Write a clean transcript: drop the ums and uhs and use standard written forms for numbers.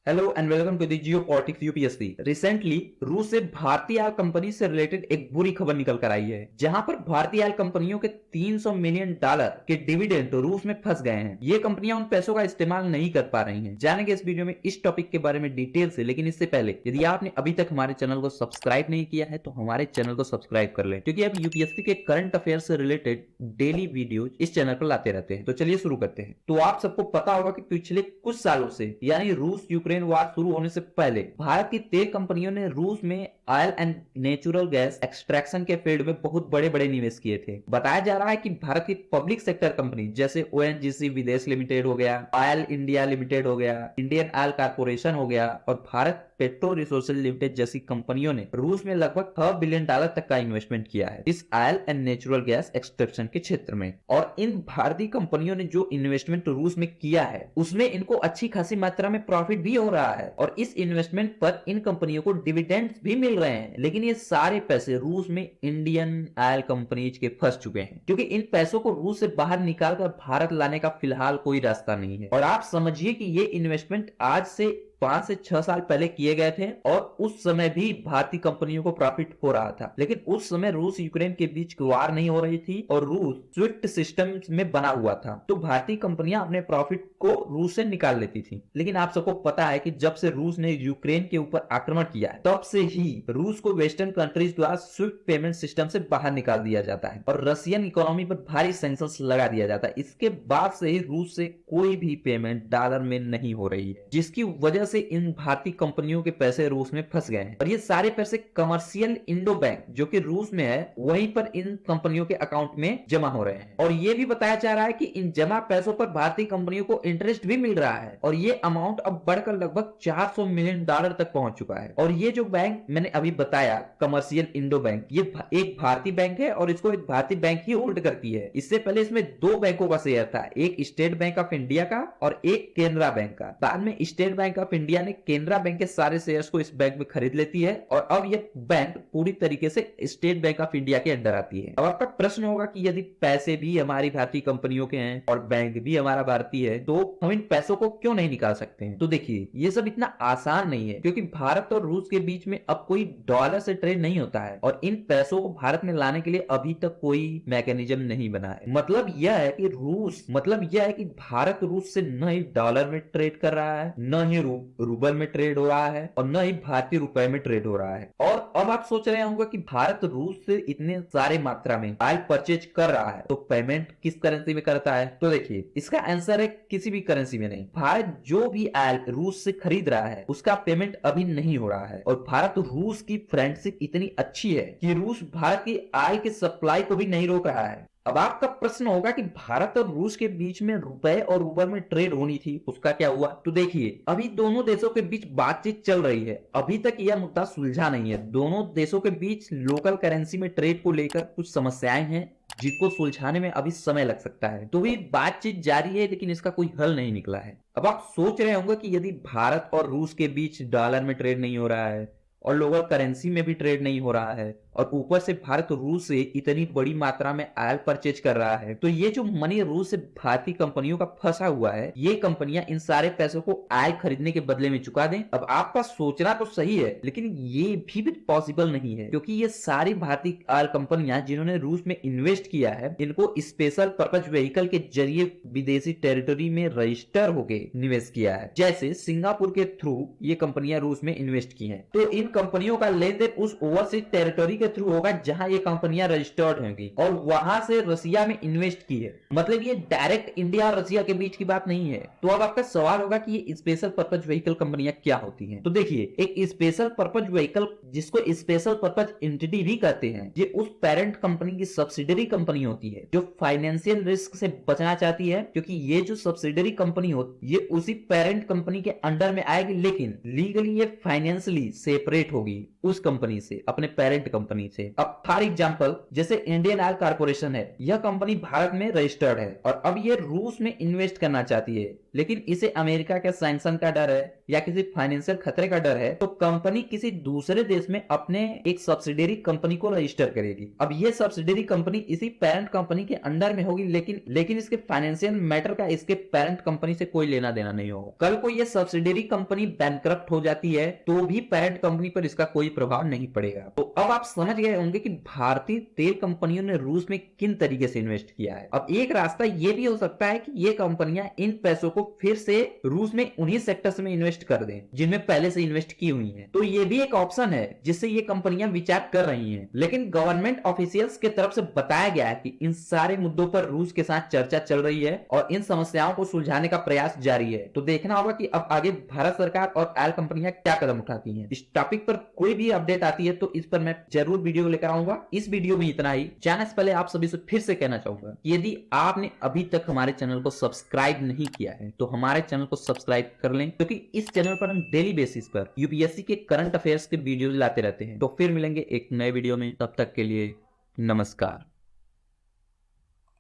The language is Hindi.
Hello and welcome to the geopolitics UPSC. Recently रूस से भारतीय ऑयल कंपनी से रिलेटेड एक बुरी खबर निकल कर आई है, जहां पर भारतीय ऑयल कंपनियों के $300 मिलियन के डिविडेंड रूस में फंस गए हैं। ये कंपनियां उन पैसों का इस्तेमाल नहीं कर पा रही हैं। जानेंगे इस वीडियो में इस टॉपिक के बारे में डिटेल से, लेकिन इससे पहले यदि आपने अभी तक हमारे चैनल को सब्सक्राइब नहीं किया है तो हमारे चैनल को सब्सक्राइब कर ले, क्योंकि अब यूपीएससी के करंट अफेयर से रिलेटेड डेली वीडियो इस चैनल पर लाते रहते हैं। तो चलिए शुरू करते हैं। तो आप सबको पता होगा कि पिछले कुछ सालों से यानी रूस यूक्रेन वार शुरू होने से पहले भारत की तेल कंपनियों ने रूस में oil and natural gas extraction के फील्ड में बहुत बड़े बड़े निवेश किए थे। बताया जा रहा है कि भारत की पब्लिक सेक्टर कंपनी जैसे ओएनजीसी विदेश लिमिटेड हो गया, ऑयल इंडिया लिमिटेड हो गया, इंडियन ऑयल कॉर्पोरेशन हो गया और भारत पेट्रो रिसोर्सेज लिमिटेड जैसी कंपनियों ने रूस में लगभग $6 बिलियन तक का इन्वेस्टमेंट किया है इस oil and natural gas extraction के क्षेत्र में। और इन भारतीय कंपनियों ने जो इन्वेस्टमेंट रूस में किया है उसमें इनको अच्छी खासी मात्रा में प्रॉफिट भी हो रहा है और इस इन्वेस्टमेंट पर इन कंपनियों को डिविडेंड्स भी मिल रहे हैं। लेकिन ये सारे पैसे रूस में इंडियन ऑयल कंपनीज के फंस चुके हैं, क्योंकि इन पैसों को रूस से बाहर निकालकर भारत लाने का फिलहाल कोई रास्ता नहीं है। और आप समझिए कि ये इन्वेस्टमेंट आज से 5 से 6 साल पहले किए गए थे और उस समय भी भारतीय कंपनियों को प्रॉफिट हो रहा था। लेकिन उस समय रूस यूक्रेन के बीच वार नहीं हो रही थी और रूस स्विफ्ट सिस्टम में बना हुआ था, तो भारतीय कंपनियां अपने प्रॉफिट को रूस से निकाल लेती थी। लेकिन आप सबको पता है कि जब से रूस ने यूक्रेन के ऊपर आक्रमण किया है तब से ही रूस को वेस्टर्न कंट्रीज द्वारा स्विफ्ट पेमेंट सिस्टम से बाहर निकाल दिया जाता है और रशियन इकोनॉमी पर भारी सैंक्शंस लगा दिया जाता है। इसके बाद से ही रूस से कोई भी पेमेंट डॉलर में नहीं हो रही है, जिसकी वजह से इन भारतीय कंपनियों के पैसे रूस में फंस गए हैं। और ये सारे पैसे कमर्शियल इंडो बैंक जो कि रूस में है वहीं पर इन कंपनियों के अकाउंट में जमा हो रहे हैं। और ये भी बताया जा रहा है कि इन जमा पैसों पर भारतीय कंपनियों को इंटरेस्ट भी मिल रहा है और ये अमाउंट अब बढ़कर लगभग $400 मिलियन तक पहुंच चुका है। और ये जो बैंक मैंने अभी बताया कमर्शियल इंडो बैंक, ये एक भारतीय बैंक है और इसको एक भारतीय बैंक ही होल्ड करती है। इससे पहले इसमें 2 बैंकों का शेयर था, एक स्टेट बैंक ऑफ इंडिया का और एक केनरा बैंक का। बाद में स्टेट बैंक ऑफ इंडिया ने केनरा बैंक के सारे शेयर्स को इस बैंक में खरीद लेती है और अब यह बैंक पूरी तरीके से स्टेट बैंक ऑफ इंडिया के अंडर आती है। अब आपका प्रश्न होगा कि यदि पैसे भी हमारी भारतीय कंपनियों के हैं और बैंक भी हमारा भारतीय है तो हम इन पैसों को क्यों नहीं निकाल सकते हैं? तो देखिए, ये सब इतना आसान नहीं है, क्योंकि भारत और रूस के बीच में अब कोई डॉलर से ट्रेड नहीं होता है और इन पैसों को भारत में लाने के लिए अभी तक कोई मैकेनिज्म नहीं बना है। मतलब यह है कि भारत रूस से न ही डॉलर में ट्रेड कर रहा है, न ही रूबल में ट्रेड हो रहा है और न ही भारतीय रुपए में ट्रेड हो रहा है। और अब आप सोच रहे होंगे कि भारत रूस से इतने सारे मात्रा में ऑयल परचेज कर रहा है तो पेमेंट किस करेंसी में करता है? तो देखिए, इसका आंसर है किसी भी करेंसी में नहीं। भारत जो भी ऑयल रूस से खरीद रहा है उसका पेमेंट अभी नहीं हो रहा है और भारत रूस की फ्रेंडशिप इतनी अच्छी है कि रूस भारत की ऑयल की सप्लाई को भी नहीं रोक रहा है। अब आपका प्रश्न होगा कि भारत और रूस के बीच में रुपए और रूबल में ट्रेड होनी थी, उसका क्या हुआ? तो देखिए, अभी दोनों देशों के बीच बातचीत चल रही है। अभी तक यह मुद्दा सुलझा नहीं है। दोनों देशों के बीच लोकल करेंसी में ट्रेड को लेकर कुछ समस्याएं हैं जिनको सुलझाने में अभी समय लग सकता है। तो भी बातचीत जारी है लेकिन इसका कोई हल नहीं निकला है। अब आप सोच रहे होंगे कि यदि भारत और रूस के बीच डॉलर में ट्रेड नहीं हो रहा है और लोकल करेंसी में भी ट्रेड नहीं हो रहा है और ऊपर से भारत रूस से इतनी बड़ी मात्रा में ऑयल परचेज कर रहा है, तो ये जो मनी रूस से भारतीय कंपनियों का फंसा हुआ है, ये कंपनियां इन सारे पैसों को ऑयल खरीदने के बदले में चुका दें। अब आपका सोचना तो सही है, लेकिन ये भी पॉसिबल नहीं है, क्योंकि ये सारी भारतीय ऑयल कंपनियां जिन्होंने रूस में इन्वेस्ट किया है, इनको स्पेशल पर्पज व्हीकल के जरिए विदेशी टेरिटरी में रजिस्टर होके निवेश किया है। जैसे सिंगापुर के थ्रू ये कंपनियां रूस में इन्वेस्ट की है, तो इन कंपनियों का लेन देन उस ओवरसीज टेरिटरी के थ्रू होगा जहां ये कंपनियां रजिस्टर्ड होंगी और वहां से रसिया में इन्वेस्ट की है। मतलब ये डायरेक्ट इंडिया और रसिया के बीच की बात नहीं है। तो अब आपका सवाल होगा कि ये स्पेशल पर्पज व्हीकल कंपनियां क्या होती हैं? तो देखिए, एक स्पेशल पर्पज व्हीकल जिसको स्पेशल पर्पज एंटिटी भी कहते हैं, ये उस पेरेंट कंपनी की सब्सिडरी कंपनी होती है जो फाइनेंशियल रिस्क से बचना चाहती है, क्योंकि ये जो सब्सिडरी कंपनी होती ये उसी पेरेंट कंपनी के अंडर में आएगी, लेकिन लीगली ये फाइनेंशियली सेपरेट होगी उस कंपनी से, अपने पेरेंट कंपनी से। अब फॉर एग्जांपल, जैसे इंडियन ऑयल कॉर्पोरेशन है, यह कंपनी भारत में रजिस्टर्ड है और अब ये रूस में इन्वेस्ट करना चाहती है लेकिन इसे अमेरिका के सैंक्शन का डर है या किसी फाइनेंशियल खतरे का डर है, तो कंपनी किसी दूसरे देश में अपने एक सब्सिडियरी कंपनी को रजिस्टर करेगी। अब ये सब्सिडियरी कंपनी इसी पेरेंट कंपनी के अंडर में होगी, लेकिन इसके फाइनेंशियल मैटर का इसके पेरेंट कंपनी से कोई लेना देना नहीं होगा। कल को ये सब्सिडियरी कंपनी बैंकक्रप्ट हो जाती है तो भी पेरेंट कंपनी पर इसका कोई प्रभाव नहीं पड़ेगा। तो अब आप समझ गए होंगे कि भारतीय तेल कंपनियों ने रूस में किन तरीके से इन्वेस्ट किया है। अब एक रास्ता ये भी हो सकता है कि ये कंपनियां इन पैसों को फिर से रूस में उन्हीं सेक्टर्स में इन्वेस्ट कर दें जिनमें पहले से इन्वेस्ट की हुई है। तो ये भी एक ऑप्शन है जिससे ये कंपनियां विचार कर रही हैं। लेकिन गवर्नमेंट ऑफिशियल्स के तरफ से बताया गया है कि इन सारे मुद्दों पर रूस के साथ चर्चा चल रही है और इन समस्याओं को सुलझाने का प्रयास जारी है। तो देखना होगा कि अब आगे भारत सरकार और ऑयल कंपनियां क्या कदम उठाती हैं। इस टॉपिक पर कोई भी अपडेट आती है तो इस पर मैं जरूर वीडियो लेकर आऊंगा। इस वीडियो में इतना ही। जाने से पहले आप सभी से फिर से कहना चाहूंगा, यदि आपने अभी तक हमारे चैनल को सब्सक्राइब नहीं किया है तो हमारे चैनल को सब्सक्राइब कर लें, क्योंकि इस चैनल पर हम डेली बेसिस पर यूपीएससी के करंट अफेयर्स के वीडियो लाते रहते हैं। तो फिर मिलेंगे एक नए वीडियो में, तब तक के लिए नमस्कार।